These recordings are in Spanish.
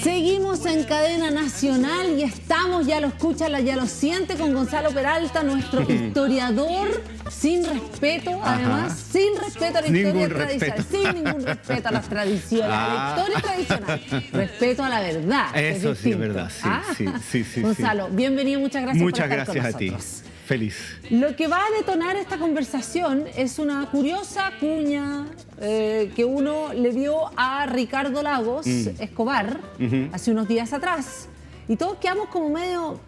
Seguimos en cadena nacional y estamos, ya lo escucha, ya lo siente, con Gonzalo Peralta, nuestro historiador sin respeto, además, sin respeto a la historia tradicional, sin ningún respeto a las tradiciones, a la historia tradicional, respeto a la verdad. Eso sí es verdad, sí. Gonzalo, bienvenido, muchas gracias por estar con nosotros. Muchas gracias a ti. Feliz. Lo que va a detonar esta conversación es una curiosa cuña que uno le dio a Ricardo Lagos Escobar hace unos días atrás. Y todos quedamos como medio,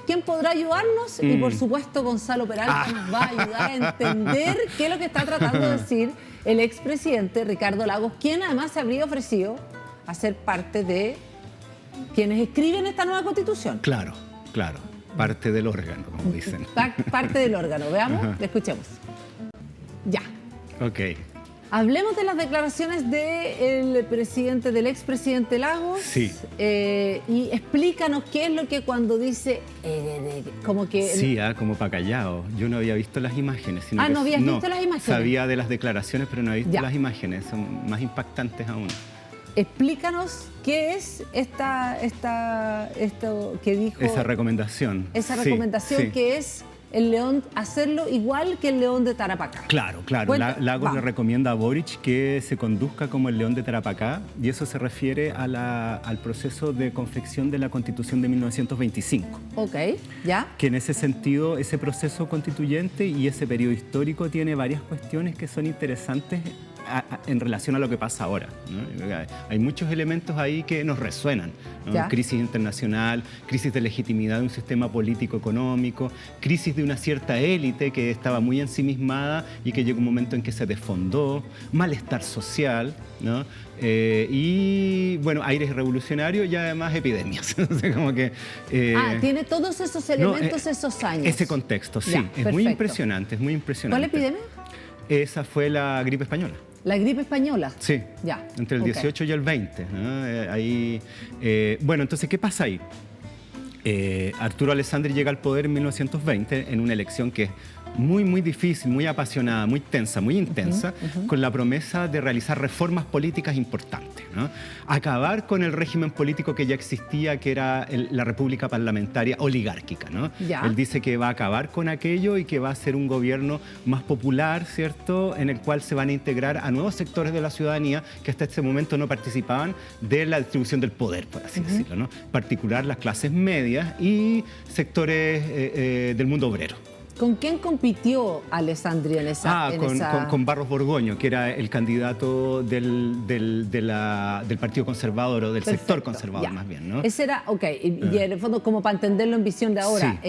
¿quién podrá ayudarnos? Y por supuesto Gonzalo Peralta nos va a ayudar a entender qué es lo que está tratando de decir el expresidente Ricardo Lagos, quien además se habría ofrecido a ser parte de quienes escriben esta nueva Constitución. Claro. Parte del órgano, como dicen. Parte del órgano. Veamos, escuchemos. Ya. Ok. Hablemos de las declaraciones del expresidente Lagos. Sí. Y explícanos qué es lo que cuando dice como que... Sí, como para callado. Yo no había visto las imágenes. Sino ¿no habías visto las imágenes? Sabía de las declaraciones, pero no había visto las imágenes. Son más impactantes aún. Explícanos qué es esto que dijo... Esa recomendación. Esa recomendación que es el león, hacerlo igual que el león de Tarapacá. Claro. Lagos le recomienda a Boric que se conduzca como el león de Tarapacá, y eso se refiere al proceso de confección de la Constitución de 1925. Ok, ya. Que en ese sentido, ese proceso constituyente y ese periodo histórico tiene varias cuestiones que son interesantes en relación a lo que pasa ahora, ¿no? Hay muchos elementos ahí que nos resuenan, ¿no? Crisis internacional, crisis de legitimidad de un sistema político-económico, crisis de una cierta élite que estaba muy ensimismada y que llegó un momento en que se desfondó, malestar social, ¿no? Y bueno, aires revolucionarios y además epidemias. O sea, como que, tiene todos esos elementos, esos años. Ese contexto, sí. Es muy impresionante, es muy impresionante. ¿Cuál epidemia? Esa fue la gripe española. ¿La gripe española? Sí, ya. Entre el 18 y el 20. ¿no? Bueno, entonces, ¿qué pasa ahí? Arturo Alessandri llega al poder en 1920 en una elección que es muy difícil, muy apasionada, muy tensa, muy intensa, con la promesa de realizar reformas políticas importantes, ¿no? Acabar con el régimen político que ya existía, que era la república parlamentaria oligárquica, ¿no? Él dice que va a acabar con aquello y que va a ser un gobierno más popular, ¿cierto?, en el cual se van a integrar a nuevos sectores de la ciudadanía que hasta este momento no participaban de la distribución del poder, por así decirlo, ¿no? En particular las clases medias y sectores del mundo obrero. ¿Con quién compitió Alessandri en esa...? Con Barros Borgoño, que era el candidato del Partido Conservador o del sector conservador, más bien, ¿no? Ese era, y en el fondo, como para entenderlo en visión de ahora,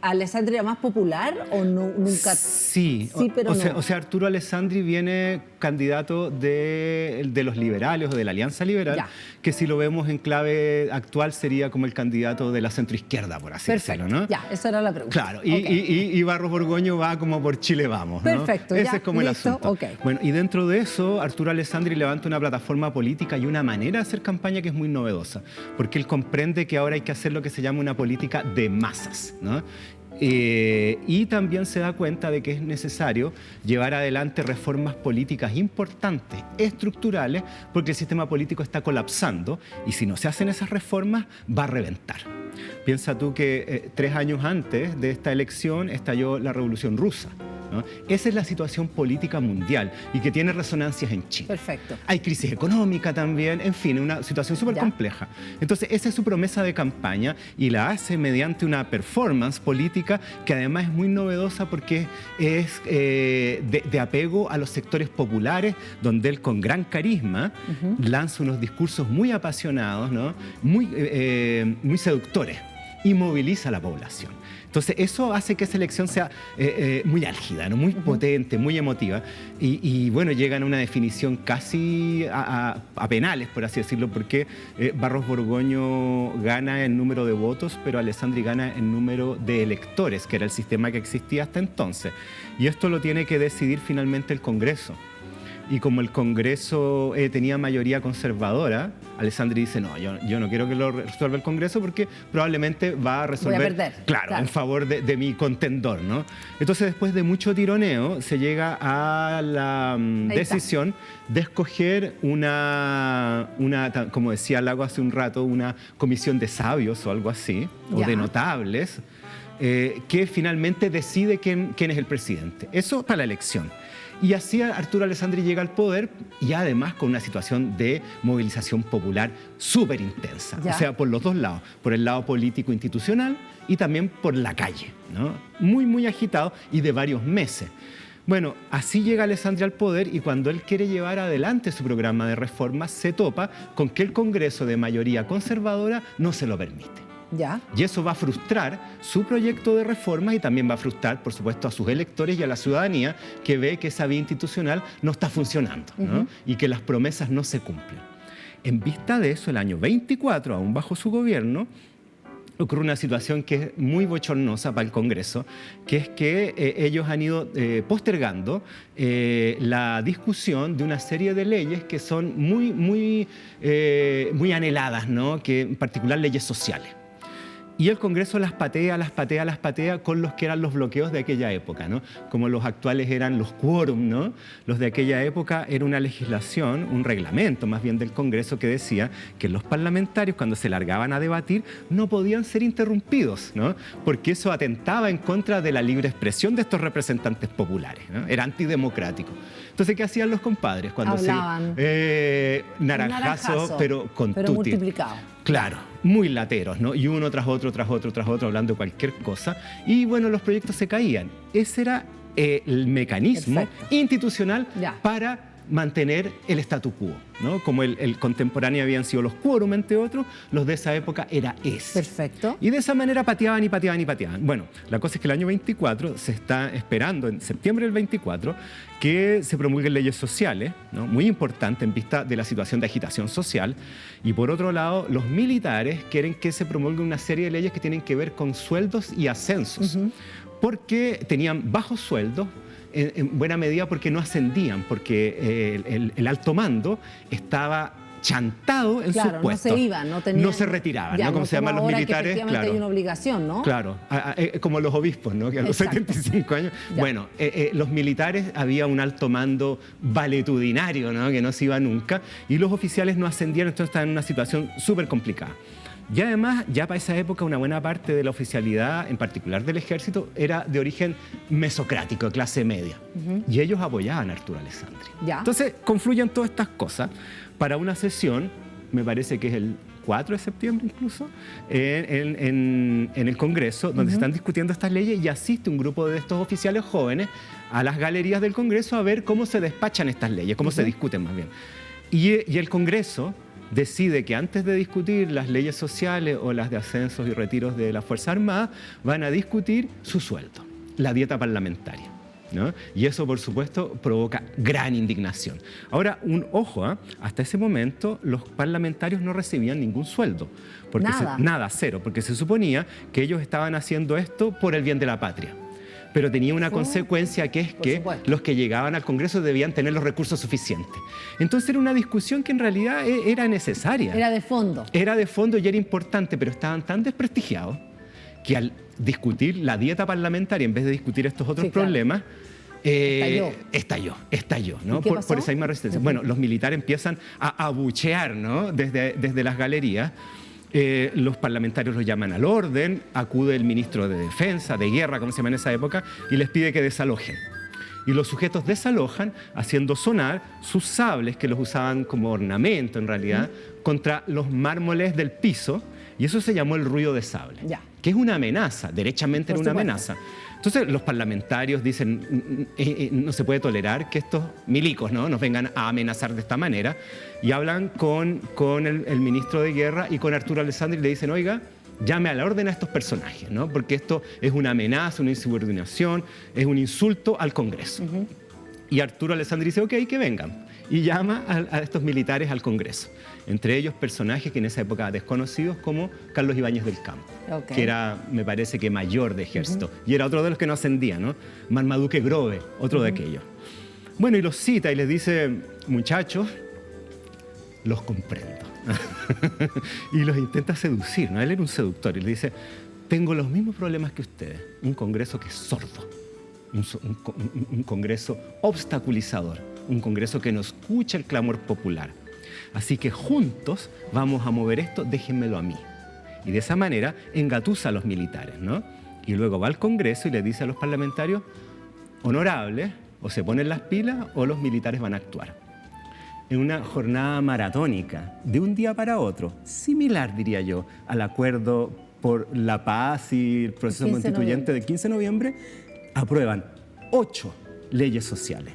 ¿Alessandri era más popular o nunca...? Sí, pero no. O sea, Arturo Alessandri viene candidato de los liberales o de la Alianza Liberal, que si lo vemos en clave actual sería como el candidato de la centroizquierda, por así decirlo, ¿no? Esa era la pregunta. Claro, y Barros Borgoño va como por Chile Vamos, ¿no? Perfecto, ese es como el asunto. Okay. Bueno, y dentro de eso, Arturo Alessandri levanta una plataforma política y una manera de hacer campaña que es muy novedosa, porque él comprende que ahora hay que hacer lo que se llama una política de masas, ¿no? Y también se da cuenta de que es necesario llevar adelante reformas políticas importantes, estructurales, porque el sistema político está colapsando y si no se hacen esas reformas va a reventar. Piensa tú que 3 años antes de esta elección estalló la Revolución Rusa, ¿no? Esa es la situación política mundial y que tiene resonancias en Chile. Perfecto. Hay crisis económica también, en fin, una situación súper compleja. Entonces, esa es su promesa de campaña y la hace mediante una performance política que además es muy novedosa porque es de apego a los sectores populares, donde él con gran carisma lanza unos discursos muy apasionados, ¿no? Muy seductores y moviliza a la población. Entonces, eso hace que esa elección sea muy álgida, ¿no? Muy potente, muy emotiva. Y bueno, llegan a una definición casi a penales, por así decirlo, porque Barros Borgoño gana en número de votos, pero Alessandri gana en número de electores, que era el sistema que existía hasta entonces. Y esto lo tiene que decidir finalmente el Congreso. Y como el Congreso tenía mayoría conservadora, Alessandri dice, no, yo no quiero que lo resuelva el Congreso porque probablemente va a resolver, voy a perder, claro, en favor de mi contendor, ¿no? Entonces, después de mucho tironeo, se llega a la decisión de escoger una, como decía Lago hace un rato, una comisión de sabios o algo así, o de notables, que finalmente decide quién es el presidente. Eso para la elección. Y así Arturo Alessandri llega al poder y además con una situación de movilización popular súper intensa. O sea, por los dos lados, por el lado político institucional y también por la calle, ¿no? Muy, muy agitado y de varios meses. Bueno, así llega Alessandri al poder y cuando él quiere llevar adelante su programa de reformas se topa con que el Congreso de mayoría conservadora no se lo permite. Ya. Y eso va a frustrar su proyecto de reformas y también va a frustrar, por supuesto, a sus electores y a la ciudadanía que ve que esa vía institucional no está funcionando, ¿no? Y que las promesas no se cumplen. En vista de eso, el año 24, aún bajo su gobierno, ocurre una situación que es muy bochornosa para el Congreso, que es que ellos han ido postergando la discusión de una serie de leyes que son muy anheladas, ¿no? Que, en particular leyes sociales. Y el Congreso las patea con los que eran los bloqueos de aquella época, ¿no? Como los actuales eran los quórum, ¿no? Los de aquella época era una legislación, un reglamento más bien del Congreso que decía que los parlamentarios cuando se largaban a debatir no podían ser interrumpidos, ¿no? Porque eso atentaba en contra de la libre expresión de estos representantes populares, ¿no? Era antidemocrático. Entonces, ¿qué hacían los compadres? Cuando hablaban. Naranjazo, pero con pero tutti. Multiplicado. Claro, muy lateros, ¿no? Y uno tras otro, hablando de cualquier cosa. Y bueno, los proyectos se caían. Ese era el mecanismo institucional para mantener el statu quo, ¿no? Como el contemporáneo habían sido los quórum, entre otros, los de esa época era ese. Perfecto. Y de esa manera pateaban y pateaban y pateaban. Bueno, la cosa es que el año 24 se está esperando, en septiembre del 24, que se promulguen leyes sociales, ¿no? Muy importante en vista de la situación de agitación social. Y por otro lado, los militares quieren que se promulgue una serie de leyes que tienen que ver con sueldos y ascensos, porque tenían bajos sueldos, en buena medida porque no ascendían, porque el alto mando estaba chantado en sus puestos. No se iban, no se retiraban, ¿no? Como se llaman los militares. Que hay una obligación, ¿no? Claro, como los obispos, ¿no? Que a los 75 años. Bueno, los militares había un alto mando valetudinario, ¿no? Que no se iba nunca, y los oficiales no ascendían, entonces estaban en una situación súper complicada. Y además, ya para esa época, una buena parte de la oficialidad, en particular del ejército, era de origen mesocrático, de clase media. Y ellos apoyaban a Arturo Alessandri. Entonces, confluyen todas estas cosas para una sesión, me parece que es el 4 de septiembre incluso, en el Congreso, donde se están discutiendo estas leyes y asiste un grupo de estos oficiales jóvenes a las galerías del Congreso a ver cómo se despachan estas leyes, cómo se discuten más bien. Y el Congreso decide que antes de discutir las leyes sociales o las de ascensos y retiros de la Fuerza Armada, van a discutir su sueldo, la dieta parlamentaria, ¿no? Y eso, por supuesto, provoca gran indignación. Ahora, un ojo, ¿eh? Hasta ese momento los parlamentarios no recibían ningún sueldo. Porque nada, cero, porque se suponía que ellos estaban haciendo esto por el bien de la patria. Pero tenía una consecuencia que es que los que llegaban al Congreso debían tener los recursos suficientes. Entonces era una discusión que en realidad era necesaria. Era de fondo. Era de fondo y era importante, pero estaban tan desprestigiados que al discutir la dieta parlamentaria, en vez de discutir estos otros problemas, estalló, ¿no? Por esa misma resistencia. Bueno, los militares empiezan a abuchear, ¿no? Desde las galerías. Los parlamentarios los llaman al orden, acude el ministro de Defensa, de Guerra, como se llama en esa época, y les pide que desalojen. Y los sujetos desalojan haciendo sonar sus sables, que los usaban como ornamento en realidad, contra los mármoles del piso, y eso se llamó el ruido de sable, que es una amenaza, derechamente era una amenaza. Entonces los parlamentarios dicen, no se puede tolerar que estos milicos, ¿no? Nos vengan a amenazar de esta manera, y hablan con el ministro de Guerra y con Arturo Alessandri y le dicen, oiga, llame a la orden a estos personajes, ¿no? Porque esto es una amenaza, una insubordinación, es un insulto al Congreso. Y Arturo Alessandri dice, ok, que vengan. Y llama a estos militares al Congreso. Entre ellos personajes que en esa época desconocidos como Carlos Ibáñez del Campo, que era, me parece que mayor de ejército. Y era otro de los que no ascendía, ¿no? Marmaduke Grove, otro de aquellos. Bueno, y los cita y les dice, muchachos, los comprendo. y los intenta seducir, ¿no? Él era un seductor y le dice, tengo los mismos problemas que ustedes, un Congreso que es sordo, un Congreso obstaculizador, un Congreso que no escucha el clamor popular. Así que juntos vamos a mover esto, déjenmelo a mí. Y de esa manera engatusa a los militares, ¿no? Y luego va al Congreso y le dice a los parlamentarios, honorables, o se ponen las pilas o los militares van a actuar. En una jornada maratónica, de un día para otro, similar, diría yo, al acuerdo por la paz y el proceso constituyente del 15 de noviembre, aprueban 8 leyes sociales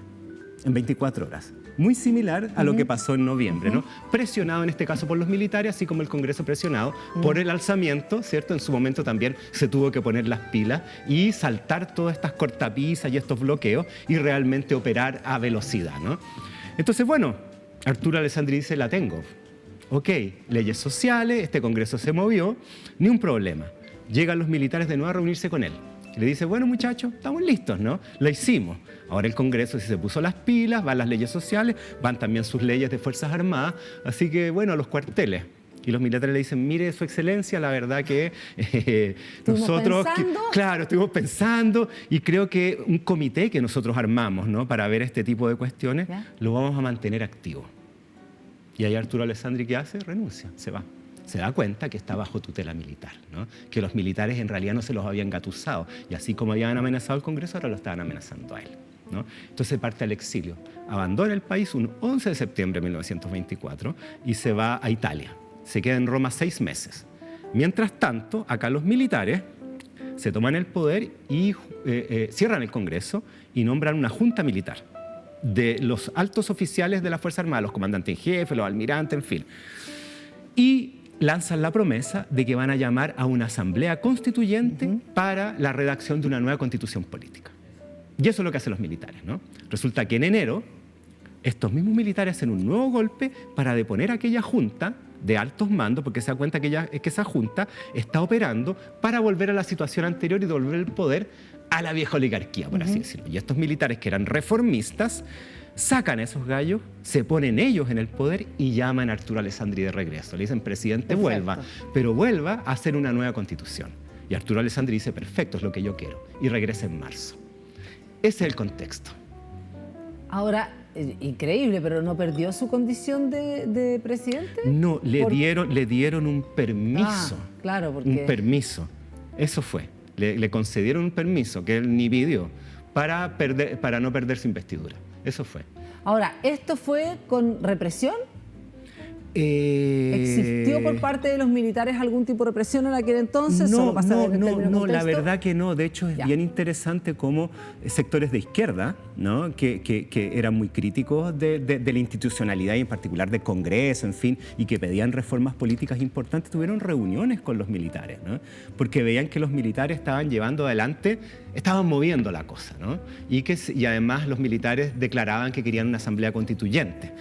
en 24 horas. Muy similar a lo que pasó en noviembre, ¿no? Presionado en este caso por los militares, así como el Congreso presionado por el alzamiento, ¿cierto? En su momento también se tuvo que poner las pilas y saltar todas estas cortapisas y estos bloqueos y realmente operar a velocidad, ¿no? Entonces, bueno, Arturo Alessandri dice, la tengo. Ok, leyes sociales, este Congreso se movió, ni un problema. Llegan los militares de nuevo a reunirse con él. Y le dice, bueno muchachos, estamos listos, ¿no? Lo hicimos. Ahora el Congreso se puso las pilas, van las leyes sociales, van también sus leyes de Fuerzas Armadas, así que bueno, a los cuarteles. Y los militares le dicen, mire, su excelencia, la verdad que nosotros, claro, estuvimos pensando y creo que un comité que nosotros armamos, ¿no? Para ver este tipo de cuestiones, lo vamos a mantener activo. Y ahí Arturo Alessandri, ¿qué hace? Renuncia, se va. Se da cuenta que está bajo tutela militar, ¿no? Que los militares en realidad no se los habían engatusado y así como habían amenazado al Congreso, ahora lo estaban amenazando a él, ¿no? Entonces parte al exilio, abandona el país un 11 de septiembre de 1924 y se va a Italia. Se queda en Roma 6 meses. Mientras tanto, acá los militares se toman el poder y cierran el Congreso y nombran una junta militar de los altos oficiales de la Fuerza Armada, los comandantes en jefe, los almirantes, en fin. Y lanzan la promesa de que van a llamar a una asamblea constituyente para la redacción de una nueva constitución política. Y eso es lo que hacen los militares, ¿no? Resulta que en enero estos mismos militares hacen un nuevo golpe para deponer a aquella junta de altos mandos, porque se da cuenta que esa junta está operando para volver a la situación anterior y devolver el poder a la vieja oligarquía, por así decirlo. Y estos militares que eran reformistas sacan a esos gallos, se ponen ellos en el poder y llaman a Arturo Alessandri de regreso. Le dicen, presidente, vuelva, pero vuelva a hacer una nueva constitución. Y Arturo Alessandri dice, perfecto, es lo que yo quiero. Y regresa en marzo. Ese es el contexto. Ahora, increíble, pero ¿no perdió su condición de presidente? No, le dieron un permiso. Claro, porque... Un permiso. Eso fue. Le concedieron un permiso que él ni pidió para no perder su investidura. Eso fue. Ahora, ¿esto fue con represión? ¿Existió por parte de los militares algún tipo de represión en aquel entonces? No, la verdad que no. De hecho, es bien interesante cómo sectores de izquierda, ¿no? que eran muy críticos de la institucionalidad y en particular de Congreso, en fin, y que pedían reformas políticas importantes, tuvieron reuniones con los militares, ¿no? Porque veían que los militares estaban llevando adelante, estaban moviendo la cosa, ¿no? Y además los militares declaraban que querían una asamblea constituyente.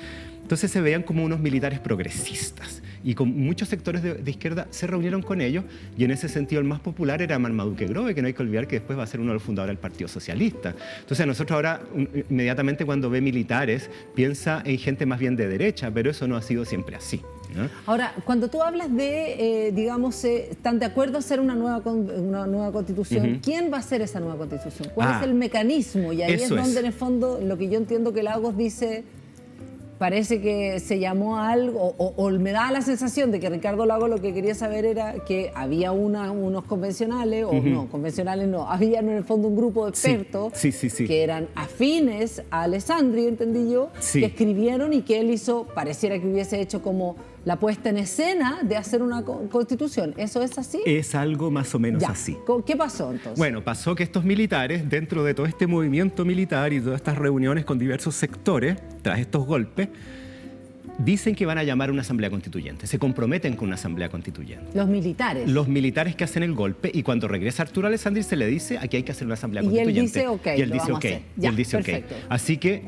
Entonces se veían como unos militares progresistas y con muchos sectores de izquierda se reunieron con ellos y en ese sentido el más popular era Marmaduke Grove, que no hay que olvidar que después va a ser uno de los fundadores del Partido Socialista. Entonces nosotros ahora inmediatamente cuando ve militares piensa en gente más bien de derecha, pero eso no ha sido siempre así, ¿no? Ahora, cuando tú hablas de, digamos, están de acuerdo a hacer una nueva constitución, ¿quién va a hacer esa nueva constitución? ¿Cuál es el mecanismo? Y ahí es donde en el fondo lo que yo entiendo que Lagos dice... Parece que se llamó a algo, o me da la sensación de que Ricardo Lagos lo que quería saber era que había unos convencionales, o no, convencionales no, había en el fondo un grupo de expertos que eran afines a Alessandri, entendí yo, que escribieron y que él hizo, pareciera que hubiese hecho como la puesta en escena de hacer una constitución. ¿Eso es así? Es algo más o menos así. ¿Qué pasó entonces? Bueno, pasó que estos militares, dentro de todo este movimiento militar y todas estas reuniones con diversos sectores, tras estos golpes, dicen que van a llamar a una asamblea constituyente, se comprometen con una asamblea constituyente. ¿Los militares? Los militares que hacen el golpe, y cuando regresa Arturo Alessandri se le dice, aquí hay que hacer una asamblea constituyente. Y él dice, ok, y él dice, ok. Y él dice, ok. Así que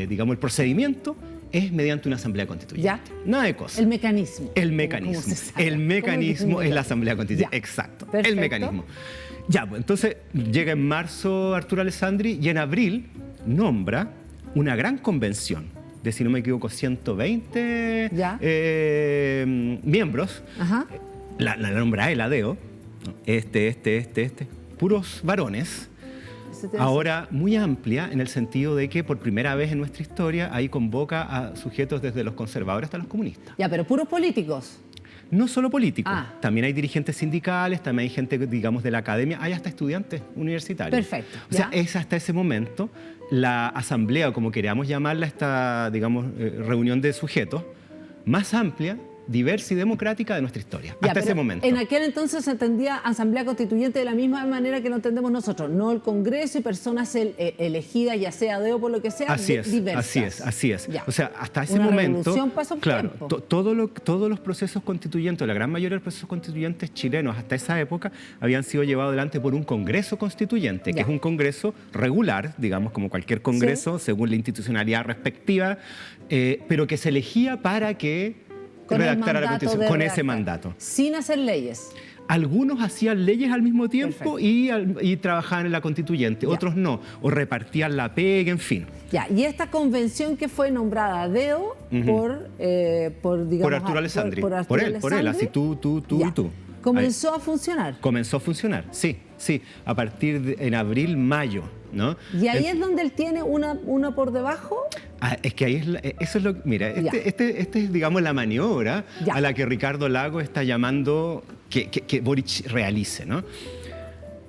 digamos, el procedimiento es mediante una asamblea constituyente. ¿Ya? Nada de cosas. El mecanismo. El mecanismo. El mecanismo es la asamblea constituyente. Exacto. Perfecto. El mecanismo. Ya, pues entonces llega en marzo Arturo Alessandri y en abril nombra una gran convención de, si no me equivoco, 120 miembros. Ajá. La nombra él, ADEO, puros varones. Ahora muy amplia en el sentido de que por primera vez en nuestra historia ahí convoca a sujetos desde los conservadores hasta los comunistas. Ya, pero puros políticos. No solo políticos, también hay dirigentes sindicales, también hay gente, digamos, de la academia, hay hasta estudiantes universitarios. Perfecto. O sea, es hasta ese momento la asamblea, o como queramos llamarla, esta, digamos, reunión de sujetos más amplia, diversa y democrática de nuestra historia, hasta ese momento. En aquel entonces se entendía asamblea constituyente de la misma manera que lo entendemos nosotros, no el Congreso y personas elegidas, ya sea ADEO por lo que sea, diversas. Así es. Ya. O sea, hasta ese Una momento, revolución pasó un claro, tiempo. todos los procesos constituyentes, la gran mayoría de los procesos constituyentes chilenos hasta esa época habían sido llevados adelante por un Congreso constituyente, que es un Congreso regular, digamos, como cualquier Congreso, según la institucionalidad respectiva, pero que se elegía para que redactar la Constitución con ese mandato. Sin hacer leyes. Algunos hacían leyes al mismo tiempo y trabajaban en la Constituyente, otros no, o repartían la pega, en fin. Ya, y esta convención que fue nombrada ADEO por Arturo Alessandri. Por él, así tú y tú. ¿Comenzó a funcionar? Comenzó a funcionar, sí, a partir en abril, mayo, ¿no? ¿Y ahí es donde él tiene una por debajo? Es que ahí eso es lo que... Mira, este es, digamos, la maniobra a la que Ricardo Lagos está llamando que Boric realice, ¿no?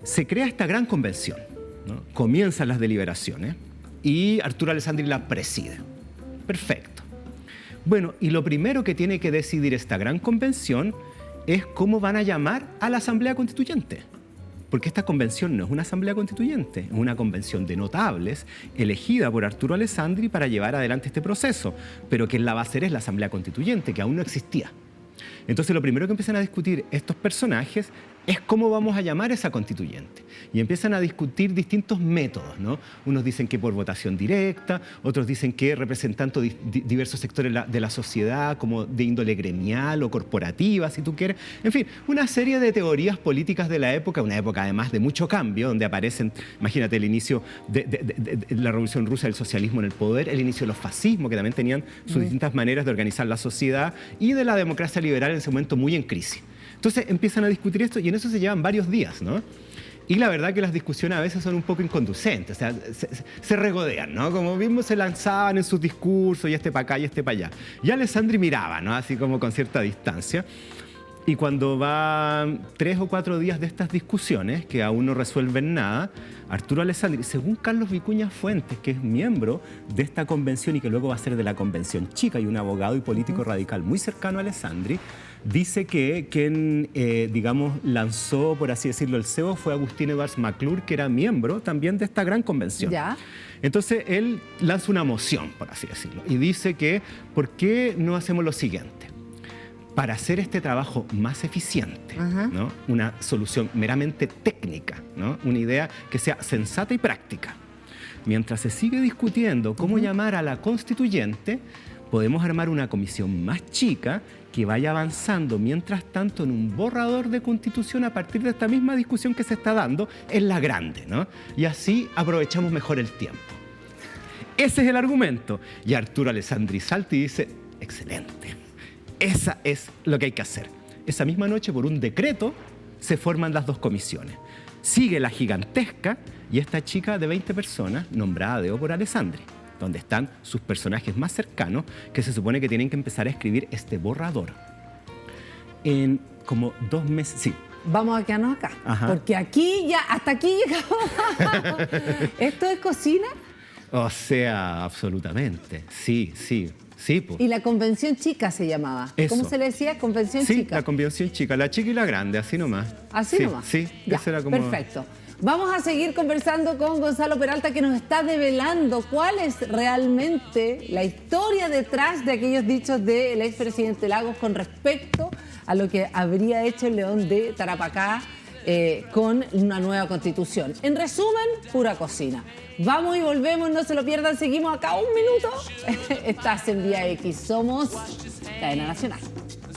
Se crea esta gran convención, ¿no? Comienzan las deliberaciones y Arturo Alessandri la preside. Perfecto. Bueno, y lo primero que tiene que decidir esta gran convención es cómo van a llamar a la Asamblea Constituyente. Porque esta convención no es una asamblea constituyente, es una convención de notables elegida por Arturo Alessandri para llevar adelante este proceso, pero quien la va a hacer es la asamblea constituyente, que aún no existía. Entonces lo primero que empiezan a discutir estos personajes es cómo vamos a llamar a esa constituyente. Y empiezan a discutir distintos métodos, ¿no? Unos dicen que por votación directa, otros dicen que representando diversos sectores de la sociedad, como de índole gremial o corporativa, si tú quieres. En fin, una serie de teorías políticas de la época, una época además de mucho cambio, donde aparecen, imagínate, el inicio de la Revolución Rusa, del socialismo en el poder, el inicio de los fascismos, que también tenían sus distintas maneras de organizar la sociedad, y de la democracia liberal en ese momento muy en crisis. Entonces empiezan a discutir esto y en eso se llevan varios días, ¿no? Y la verdad que las discusiones a veces son un poco inconducentes, o sea, se regodean, ¿no? Como mismo se lanzaban en sus discursos, y este para acá y este para allá. Y Alessandri miraba, ¿no? Así como con cierta distancia. Y cuando van 3 o 4 días de estas discusiones, que aún no resuelven nada, Arturo Alessandri, según Carlos Vicuña Fuentes, que es miembro de esta convención y que luego va a ser de la Convención Chica y un abogado y político radical muy cercano a Alessandri, dice que quien, digamos, lanzó, por así decirlo, el cebo fue Agustín Edwards McClure, que era miembro también de esta gran convención. Ya. Entonces él lanza una moción, por así decirlo, y dice que ¿por qué no hacemos lo siguiente? Para hacer este trabajo más eficiente, ¿no? Una solución meramente técnica, ¿no? Una idea que sea sensata y práctica. Mientras se sigue discutiendo cómo llamar a la constituyente, podemos armar una comisión más chica que vaya avanzando mientras tanto en un borrador de constitución a partir de esta misma discusión que se está dando en la grande, ¿no? Y así aprovechamos mejor el tiempo. Ese es el argumento. Y Arturo Alessandri salta y dice, excelente. Esa es lo que hay que hacer. Esa misma noche, por un decreto, se forman las dos comisiones. Sigue la gigantesca y esta chica de 20 personas, nombrada ADEO por Alessandri, donde están sus personajes más cercanos, que se supone que tienen que empezar a escribir este borrador. En como 2 meses, sí. Vamos a quedarnos acá, porque aquí ya, hasta aquí llegamos. ¿Esto es cocina? O sea, absolutamente, sí. Sí, pues. Y la convención chica se llamaba. Eso. ¿Cómo se le decía? Convención chica. Sí, la convención chica, la chica y la grande, así nomás. ¿Así nomás? Sí, ya, eso era como... Perfecto. Vamos a seguir conversando con Gonzalo Peralta, que nos está develando cuál es realmente la historia detrás de aquellos dichos del expresidente Lagos con respecto a lo que habría hecho el León de Tarapacá con una nueva constitución. En resumen, pura cocina. Vamos y volvemos, no se lo pierdan, seguimos acá un minuto. Estás en Vía X, somos Cadena Nacional.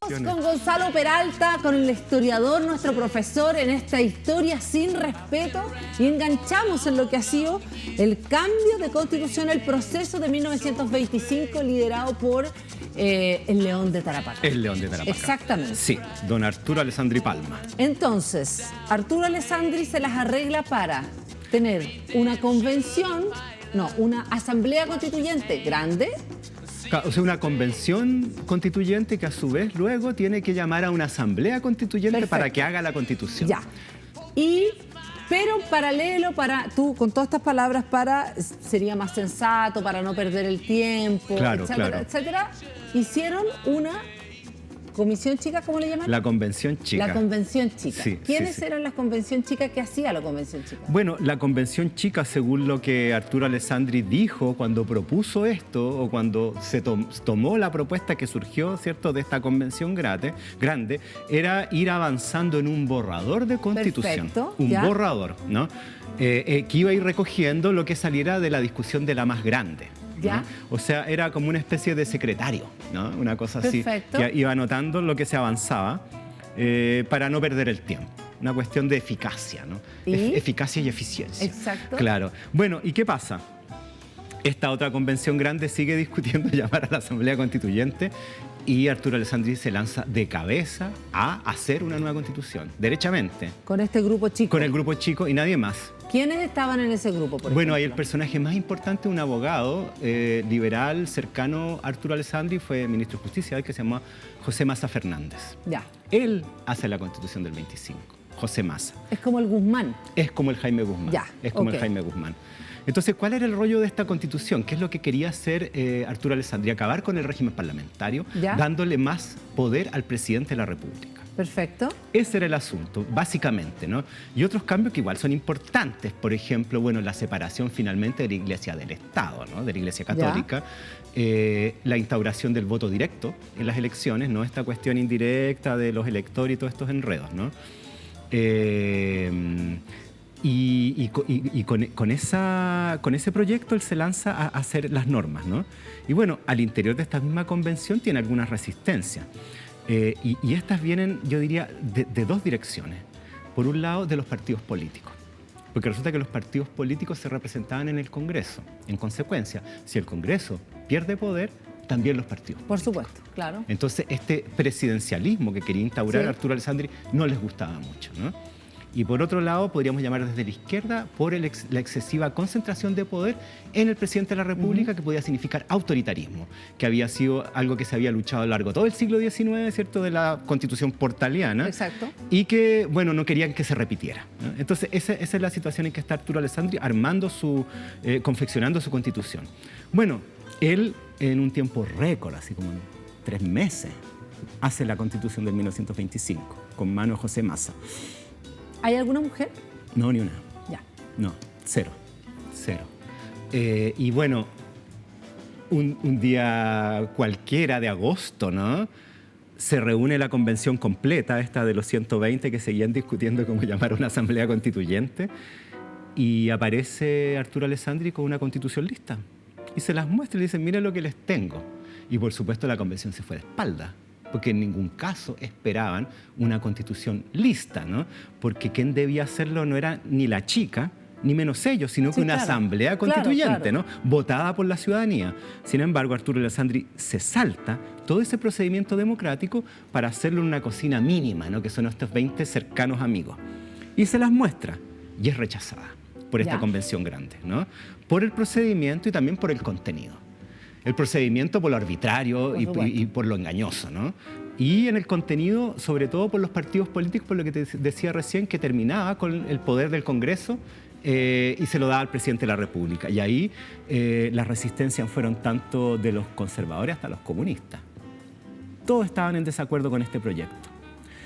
Con Gonzalo Peralta, con el historiador, nuestro profesor en esta historia sin respeto, y enganchamos en lo que ha sido el cambio de constitución, el proceso de 1925 liderado por el León de Tarapacá. El León de Tarapacá. Exactamente. Sí, don Arturo Alessandri Palma. Entonces, Arturo Alessandri se las arregla para tener una convención, una asamblea constituyente grande. O sea, una convención constituyente que a su vez luego tiene que llamar a una asamblea constituyente. Perfecto. Para que haga la constitución. Ya. Pero paralelo, tú con todas estas palabras, sería más sensato, para no perder el tiempo, claro, etcétera, claro. etcétera, hicieron una comisión chica, ¿cómo le llaman? La convención chica. La convención chica. Sí, ¿Quiénes eran las convención chica? ¿Qué hacía la convención chica? Bueno, la convención chica, según lo que Arturo Alessandri dijo cuando propuso esto, o cuando se tomó la propuesta que surgió, ¿cierto?, de esta convención grande, era ir avanzando en un borrador de constitución. Perfecto, un ya. borrador, ¿no? Que iba a ir recogiendo lo que saliera de la discusión de la más grande. ¿no? O sea, era como una especie de secretario, ¿no? Una cosa así. Perfecto. Que iba anotando lo que se avanzaba para no perder el tiempo. Una cuestión de eficacia, ¿no? Eficacia y eficiencia. Exacto. Claro. Bueno, ¿y qué pasa? Esta otra convención grande sigue discutiendo llamar a la Asamblea Constituyente y Arturo Alessandri se lanza de cabeza a hacer una nueva constitución, derechamente. Con este grupo chico. Con el grupo chico y nadie más. ¿Quiénes estaban en ese grupo, por Bueno, ejemplo? ahí el personaje más importante, un abogado liberal cercano a Arturo Alessandri, fue ministro de Justicia, que se llamó José Massa Fernández. Ya. Él hace la constitución del 25, José Massa. Es como el Guzmán. Es como el Jaime Guzmán. Ya, es como el Jaime Guzmán. Entonces, ¿cuál era el rollo de esta constitución? ¿Qué es lo que quería hacer Arturo Alessandri? Acabar con el régimen parlamentario, ¿ya? Dándole más poder al presidente de la República. Perfecto. Ese era el asunto, básicamente, ¿no? Y otros cambios que igual son importantes, por ejemplo, bueno, la separación finalmente de la Iglesia del Estado, ¿no? De la Iglesia Católica, la instauración del voto directo en las elecciones, ¿no? Esta cuestión indirecta de los electores y todos estos enredos, ¿no? Con ese proyecto él se lanza a hacer las normas, ¿no? Y bueno, al interior de esta misma convención tiene algunas resistencias. Y estas vienen, yo diría, de dos direcciones. Por un lado, de los partidos políticos. Porque resulta que los partidos políticos se representaban en el Congreso. En consecuencia, si el Congreso pierde poder, también los partidos políticos. Por supuesto, claro. Entonces, este presidencialismo que quería instaurar Arturo Alessandri no les gustaba mucho, ¿no? Y por otro lado, podríamos llamar desde la izquierda por la excesiva concentración de poder en el presidente de la República, que podía significar autoritarismo, que había sido algo que se había luchado a lo largo de todo el siglo XIX, ¿cierto?, de la Constitución portaliana. Exacto. Y que, bueno, no querían que se repitiera, ¿no? Entonces, esa es la situación en que está Arturo Alessandri confeccionando su Constitución. Bueno, él en un tiempo récord, así como en 3 meses, hace la Constitución del 1925, con mano de José Massa. ¿Hay alguna mujer? No, ni una. Ya. No, cero. Y bueno, un día cualquiera de agosto, ¿no? Se reúne la convención completa, esta de los 120 que seguían discutiendo cómo llamar a una asamblea constituyente, y aparece Arturo Alessandri con una constitución lista. Y se las muestra y le dicen, miren lo que les tengo. Y por supuesto la convención se fue de espalda, porque en ningún caso esperaban una constitución lista, ¿no? Porque quien debía hacerlo no era ni la chica, ni menos ellos, sino que una asamblea constituyente, ¿no? Votada por la ciudadanía. Sin embargo, Arturo Alessandri se salta todo ese procedimiento democrático para hacerlo en una cocina mínima, ¿no? Que son estos 20 cercanos amigos. Y se las muestra, y es rechazada por esta convención grande, ¿no? Por el procedimiento y también por el contenido. El procedimiento por lo arbitrario y por lo engañoso, ¿no? Y en el contenido, sobre todo por los partidos políticos, por lo que te decía recién, que terminaba con el poder del Congreso y se lo daba al presidente de la República. Y ahí las resistencias fueron tanto de los conservadores hasta los comunistas. Todos estaban en desacuerdo con este proyecto.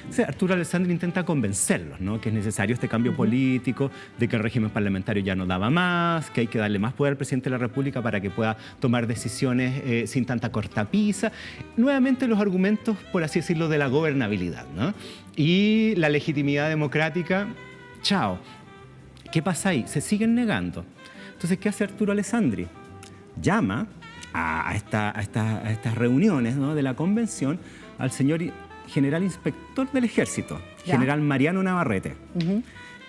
O sea, Arturo Alessandri intenta convencerlos, ¿no? Que es necesario este cambio político, de que el régimen parlamentario ya no daba más, que hay que darle más poder al presidente de la República para que pueda tomar decisiones sin tanta cortapisa. Nuevamente los argumentos, por así decirlo, de la gobernabilidad, ¿no? Y la legitimidad democrática, chao. ¿Qué pasa ahí? Se siguen negando. Entonces, ¿qué hace Arturo Alessandri? Llama a estas reuniones, ¿no? De la convención al señor general inspector del ejército, general Mariano Navarrete,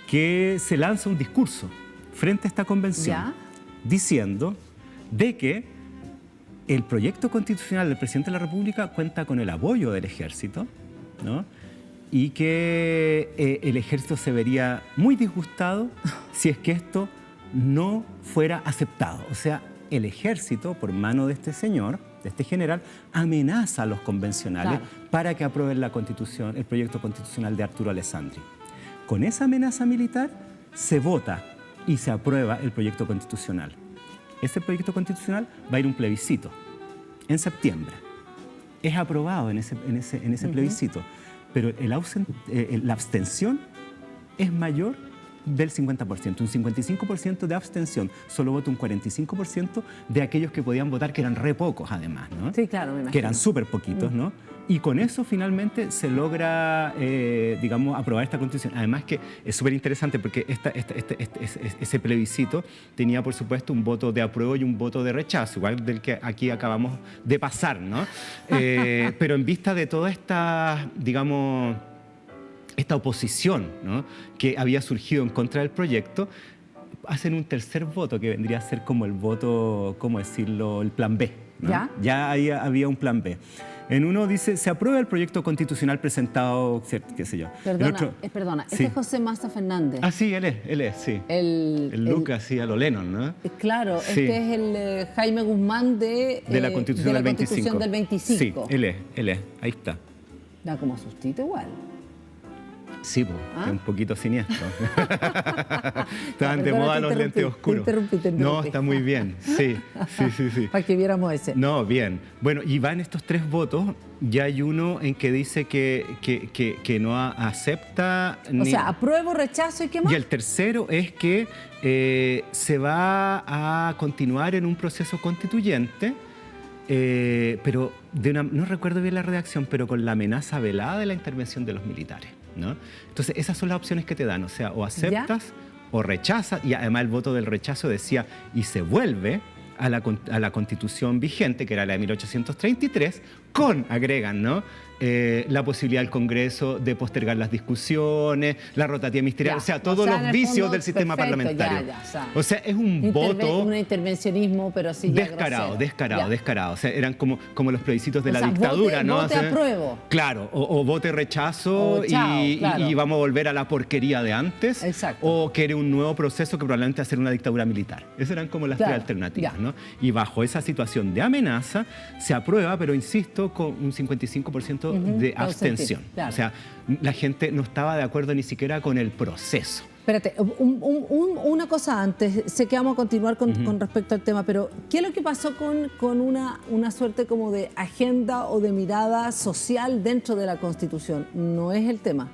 que se lanza un discurso frente a esta convención diciendo de que el proyecto constitucional del presidente de la República cuenta con el apoyo del ejército, ¿no? Y que el ejército se vería muy disgustado si es que esto no fuera aceptado. O sea, el ejército, por mano de este señor, de este general, amenaza a los convencionales para que aprueben la Constitución, el proyecto constitucional de Arturo Alessandri. Con esa amenaza militar se vota y se aprueba el proyecto constitucional. Ese proyecto constitucional va a ir a un plebiscito en septiembre. Es aprobado en ese plebiscito, pero la abstención es mayor del 50%, un 55% de abstención, solo vota un 45% de aquellos que podían votar, que eran re pocos además, ¿no? Sí, claro, me imagino. Que eran súper poquitos, ¿no? Y con eso finalmente se logra, digamos, aprobar esta Constitución. Además que es súper interesante porque ese plebiscito tenía, por supuesto, un voto de apruebo y un voto de rechazo, igual del que aquí acabamos de pasar, ¿no? Pero en vista de toda esta, digamos, esta oposición, ¿no?, que había surgido en contra del proyecto, hacen un tercer voto que vendría a ser como el voto, ¿cómo decirlo?, el plan B, ¿no? Ya ahí había un plan B. En uno dice, se aprueba el proyecto constitucional presentado, qué sé yo. Perdona, este es José Massa Fernández. Ah, sí, él es, sí. El Lucas, sí, a lo Lennon, ¿no? Claro, sí. Este es el Jaime Guzmán de la Constitución, del 25. Del 25. Sí, él es, ahí está. Da como sustito igual. Sí, es un poquito siniestro. Estaban de moda los lentes oscuros. No, está muy bien. Sí. Para que viéramos ese. No, bien. Bueno, y van estos tres votos. Ya hay uno en que dice que no acepta... O sea, apruebo, rechazo y qué más. Y el tercero es que se va a continuar en un proceso constituyente, pero no recuerdo bien la redacción, pero con la amenaza velada de la intervención de los militares, ¿no? Entonces, esas son las opciones que te dan, o sea, o aceptas o rechazas, y además el voto del rechazo decía, y se vuelve a la Constitución vigente, que era la de 1833, agregan, ¿no?, la posibilidad del Congreso de postergar las discusiones, la rotativa ministerial, o sea, todos los vicios del sistema parlamentario. O sea, es un voto... Un intervencionismo, pero sí descarado. O sea, eran como los plebiscitos de la dictadura, ¿no? Vote apruebo. Claro, o vote rechazo y vamos a volver a la porquería de antes. Exacto. O quiere un nuevo proceso que probablemente va a ser una dictadura militar. Esas eran como las tres alternativas, ¿no? Y bajo esa situación de amenaza se aprueba, pero insisto, con un 55% de abstención. O sea, la gente no estaba de acuerdo ni siquiera con el proceso. Espérate, una cosa antes, sé que vamos a continuar con respecto al tema, pero ¿qué es lo que pasó con una suerte como de agenda o de mirada social dentro de la Constitución? No es el tema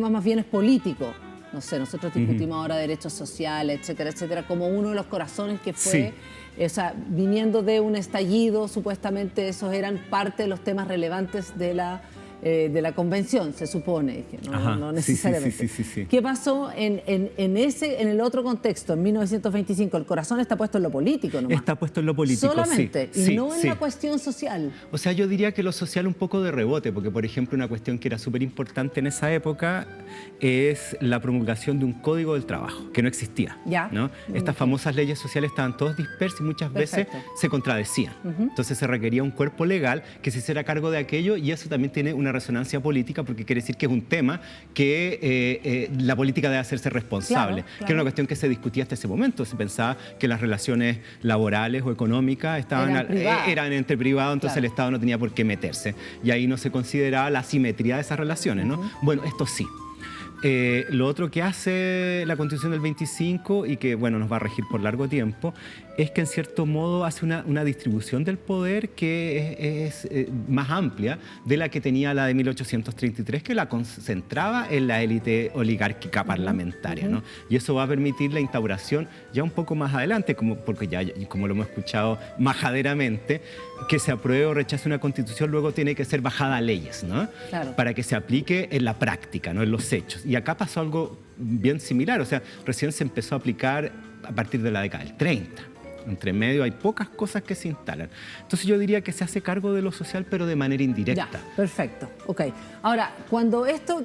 más bien es político. No sé, nosotros discutimos ahora derechos sociales, etcétera, como uno de los corazones que fue... O sea, viniendo de un estallido, supuestamente esos eran parte de los temas relevantes de la convención, se supone, no necesariamente. Sí. ¿Qué pasó en el otro contexto, en 1925? El corazón está puesto en lo político nomás. Está puesto en lo político, solamente, y no en la cuestión social. O sea, yo diría que lo social un poco de rebote, porque, por ejemplo, una cuestión que era súper importante en esa época es la promulgación de un código del trabajo, que no existía, ¿no? Estas famosas leyes sociales estaban todas dispersas y muchas veces se contradecían. Entonces se requería un cuerpo legal que se hiciera cargo de aquello, y eso también tiene una resonancia política, porque quiere decir que es un tema que la política debe hacerse responsable, que era una cuestión que se discutía hasta ese momento. Se pensaba que las relaciones laborales o económicas eran entre privados, entonces el Estado no tenía por qué meterse, y ahí no se consideraba la asimetría de esas relaciones, ¿no? Bueno, esto sí. Lo otro que hace la Constitución del 25, y que, bueno, nos va a regir por largo tiempo, es que en cierto modo hace una distribución del poder que es más amplia de la que tenía la de 1833, que la concentraba en la élite oligárquica parlamentaria, ¿no? Y eso va a permitir la instauración ya un poco más adelante, porque ya, como lo hemos escuchado majaderamente, que se apruebe o rechace una Constitución luego tiene que ser bajada a leyes, ¿no? Para que se aplique en la práctica, ¿no?, en los hechos. Y acá pasó algo bien similar, o sea, recién se empezó a aplicar a partir de la década del 30. Entre medio hay pocas cosas que se instalan. Entonces yo diría que se hace cargo de lo social, pero de manera indirecta. Ya, perfecto. Ok. Ahora,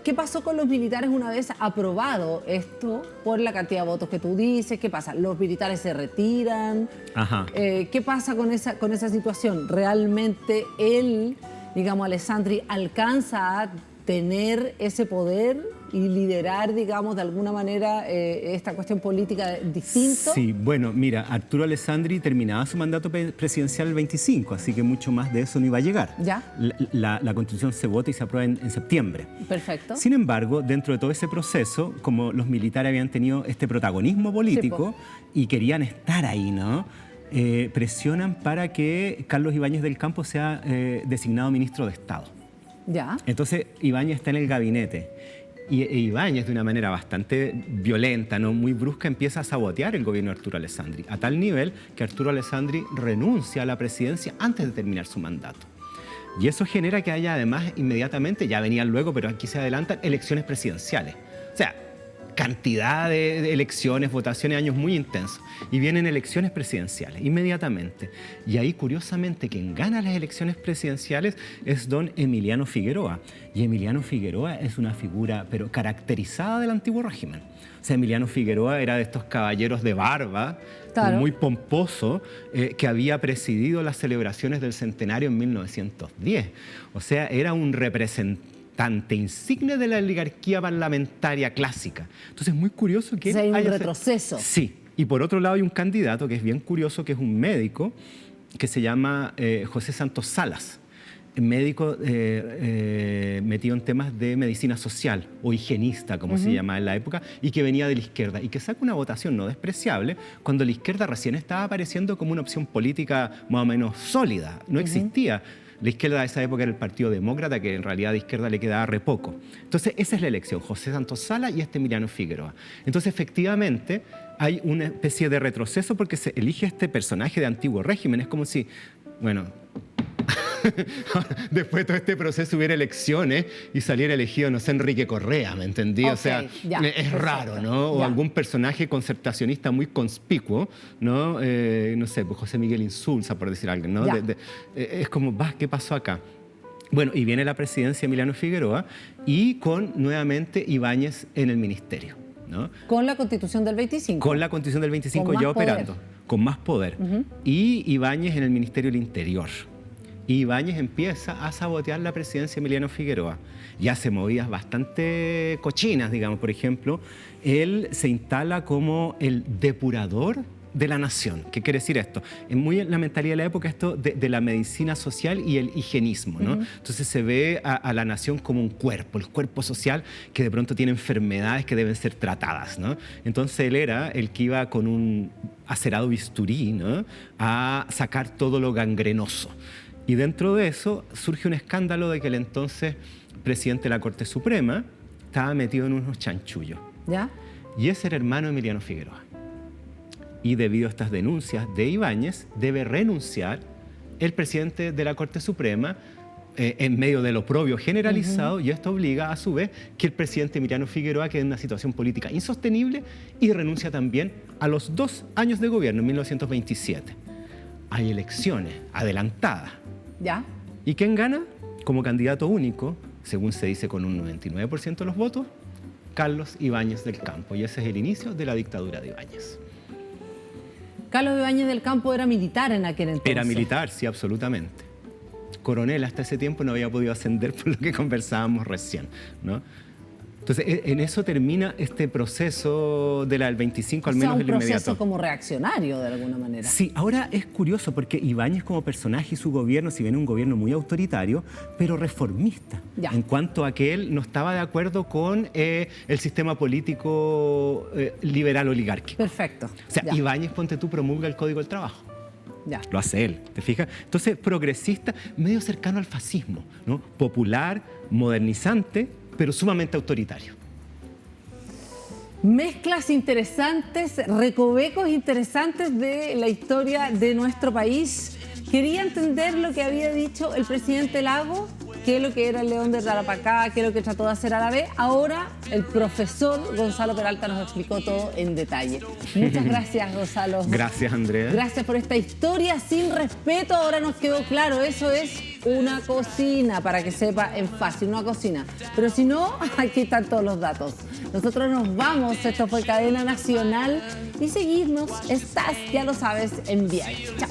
¿qué pasó con los militares una vez aprobado esto por la cantidad de votos que tú dices? ¿Qué pasa? ¿Los militares se retiran? Ajá. ¿Qué pasa con esa situación? ¿Realmente él, digamos, Alessandri, alcanza a tener ese poder y liderar, digamos, de alguna manera esta cuestión política distinto? Sí, bueno, mira, Arturo Alessandri terminaba su mandato presidencial el 25, así que mucho más de eso no iba a llegar. ¿Ya? La Constitución se vota y se aprueba en septiembre. Perfecto. Sin embargo, dentro de todo ese proceso, como los militares habían tenido este protagonismo político y querían estar ahí, ¿no? Presionan para que Carlos Ibáñez del Campo sea designado ministro de Estado. Ya. Entonces Ibáñez está en el gabinete y Ibáñez, de una manera bastante violenta, ¿no? Muy brusca, empieza a sabotear el gobierno de Arturo Alessandri, a tal nivel que Arturo Alessandri renuncia a la presidencia antes de terminar su mandato. Y eso genera que haya además inmediatamente, ya venían luego, pero aquí se adelantan, elecciones presidenciales. O sea, cantidad de elecciones, votaciones, años muy intensos. Y vienen elecciones presidenciales inmediatamente. Y ahí, curiosamente, quien gana las elecciones presidenciales es don Emiliano Figueroa. Y Emiliano Figueroa es una figura, pero caracterizada del antiguo régimen. O sea, Emiliano Figueroa era de estos caballeros de barba, claro, muy pomposo, que había presidido las celebraciones del centenario en 1910. O sea, era un representante insigne de la oligarquía parlamentaria clásica. Entonces es muy curioso que... hay un retroceso. Sí. Y por otro lado hay un candidato que es bien curioso, que es un médico que se llama José Santos Salas, médico metido en temas de medicina social o higienista, como se llamaba en la época, y que venía de la izquierda y que saca una votación no despreciable cuando la izquierda recién estaba apareciendo como una opción política más o menos sólida, no existía. La izquierda de esa época era el Partido Demócrata, que en realidad de izquierda le quedaba re poco. Entonces, esa es la elección, José Santos Sala y Emiliano Figueroa. Entonces, efectivamente, hay una especie de retroceso porque se elige este personaje de antiguo régimen. Es como si, bueno, después de todo este proceso hubiera elecciones y saliera elegido, no sé, Enrique Correa, ¿me entendí? Okay, o sea, ya, es raro, ¿no? O algún personaje concertacionista muy conspicuo, ¿no? No sé, pues José Miguel Insulza, por decir algo, ¿no? Es como, ¿qué pasó acá? Bueno, y viene la presidencia de Emiliano Figueroa y con nuevamente Ibáñez en el ministerio, ¿no? Con la Constitución del 25. Con la Constitución del 25 ya operando, con más poder. Y Ibáñez en el Ministerio del Interior. Y Ibáñez empieza a sabotear la presidencia de Emiliano Figueroa y hace movidas bastante cochinas, digamos. Por ejemplo, él se instala como el depurador de la nación. ¿Qué quiere decir esto? Es muy en la mentalidad de la época esto de la medicina social y el higienismo, ¿no? Entonces se ve a la nación como un cuerpo, el cuerpo social que de pronto tiene enfermedades que deben ser tratadas, ¿no? Entonces él era el que iba con un acerado bisturí, ¿no? A sacar todo lo gangrenoso. Y dentro de eso surge un escándalo de que el entonces presidente de la Corte Suprema estaba metido en unos chanchullos. ¿Ya? Y ese era hermano de Emiliano Figueroa. Y debido a estas denuncias de Ibáñez, debe renunciar el presidente de la Corte Suprema en medio del oprobio generalizado, y esto obliga a su vez que el presidente Emiliano Figueroa quede en una situación política insostenible y renuncia también a los 2 años de gobierno, en 1927. Hay elecciones adelantadas. ¿Ya? ¿Y quién gana? Como candidato único, según se dice con un 99% de los votos, Carlos Ibáñez del Campo. Y ese es el inicio de la dictadura de Ibáñez. Carlos Ibáñez del Campo era militar en aquel entonces. Era militar, sí, absolutamente. Coronel hasta ese tiempo no había podido ascender por lo que conversábamos recién, ¿no? Entonces, en eso termina este proceso de la del 25, al menos el inmediato. Un proceso como reaccionario, de alguna manera. Sí, ahora es curioso porque Ibáñez como personaje y su gobierno, si bien un gobierno muy autoritario, pero reformista, en cuanto a que él no estaba de acuerdo con el sistema político liberal oligárquico. Perfecto. O sea, Ibáñez, ponte tú, promulga el Código del Trabajo. Lo hace él, ¿te fijas? Entonces, progresista, medio cercano al fascismo, ¿no? Popular, modernizante, pero sumamente autoritario. Mezclas interesantes, recovecos interesantes de la historia de nuestro país. Quería entender lo que había dicho el presidente Lagos, qué es lo que era el león de Tarapacá, qué es lo que trató de hacer a la vez. Ahora el profesor Gonzalo Peralta nos explicó todo en detalle. Muchas gracias, Gonzalo. Gracias, Andrea. Gracias por esta historia sin respeto. Ahora nos quedó claro, eso es una cocina, para que sepa en fácil, una cocina. Pero si no, aquí están todos los datos. Nosotros nos vamos, esto fue Cadena Nacional y seguirnos, estás, ya lo sabes, en viaje. Chao.